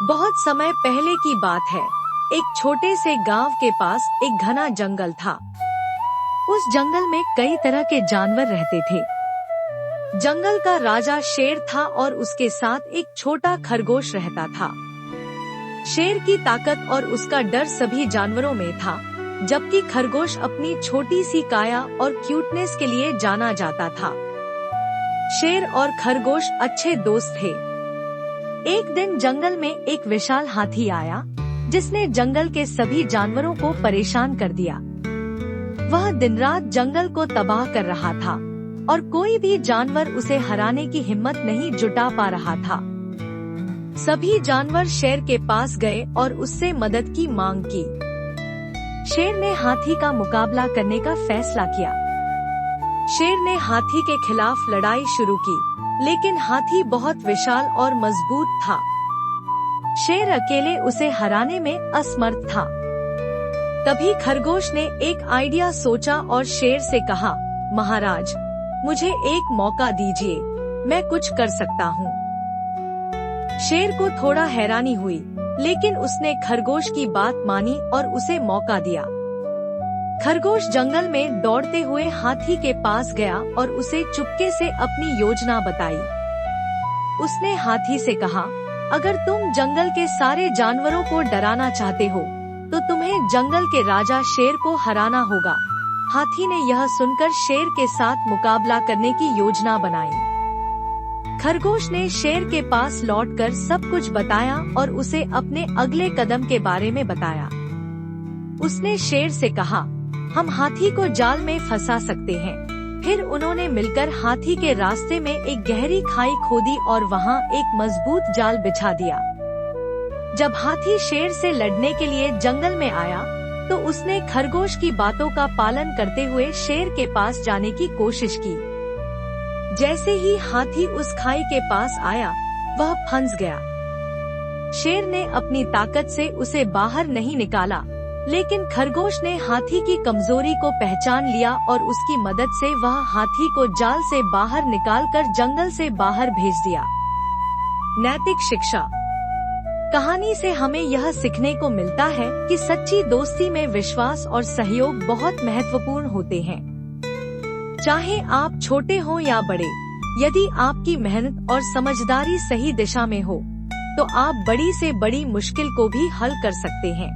बहुत समय पहले की बात है। एक छोटे से गांव के पास एक घना जंगल था। उस जंगल में कई तरह के जानवर रहते थे। जंगल का राजा शेर था और उसके साथ एक छोटा खरगोश रहता था। शेर की ताकत और उसका डर सभी जानवरों में था, जबकि खरगोश अपनी छोटी सी काया और क्यूटनेस के लिए जाना जाता था। शेर और खरगोश अच्छे दोस्त थे। एक दिन जंगल में एक विशाल हाथी आया, जिसने जंगल के सभी जानवरों को परेशान कर दिया। वह दिन रात जंगल को तबाह कर रहा था और कोई भी जानवर उसे हराने की हिम्मत नहीं जुटा पा रहा था। सभी जानवर शेर के पास गए और उससे मदद की मांग की। शेर ने हाथी का मुकाबला करने का फैसला किया। शेर ने हाथी के खिलाफ लड़ाई शुरू की, लेकिन हाथी बहुत विशाल और मजबूत था। शेर अकेले उसे हराने में असमर्थ था। तभी खरगोश ने एक आइडिया सोचा और शेर से कहा, महाराज, मुझे एक मौका दीजिए, मैं कुछ कर सकता हूँ। शेर को थोड़ा हैरानी हुई, लेकिन उसने खरगोश की बात मानी और उसे मौका दिया। खरगोश जंगल में दौड़ते हुए हाथी के पास गया और उसे चुपके से अपनी योजना बताई। उसने हाथी से कहा, अगर तुम जंगल के सारे जानवरों को डराना चाहते हो, तो तुम्हें जंगल के राजा शेर को हराना होगा। हाथी ने यह सुनकर शेर के साथ मुकाबला करने की योजना बनाई। खरगोश ने शेर के पास लौटकर सब कुछ बताया और उसे अपने अगले कदम के बारे में बताया। उसने शेर से कहा, हम हाथी को जाल में फंसा सकते हैं। फिर उन्होंने मिलकर हाथी के रास्ते में एक गहरी खाई खोदी और वहां एक मजबूत जाल बिछा दिया। जब हाथी शेर से लड़ने के लिए जंगल में आया, तो उसने खरगोश की बातों का पालन करते हुए शेर के पास जाने की कोशिश की। जैसे ही हाथी उस खाई के पास आया, वह फंस गया। शेर ने अपनी ताकत से उसे बाहर नहीं निकाला, लेकिन खरगोश ने हाथी की कमजोरी को पहचान लिया और उसकी मदद से वह हाथी को जाल से बाहर निकालकर जंगल से बाहर भेज दिया। नैतिक शिक्षा। कहानी से हमें यह सीखने को मिलता है कि सच्ची दोस्ती में विश्वास और सहयोग बहुत महत्वपूर्ण होते हैं। चाहे आप छोटे हो या बड़े, यदि आपकी मेहनत और समझदारी सही दिशा में हो, तो आप बड़ी से बड़ी मुश्किल को भी हल कर सकते हैं।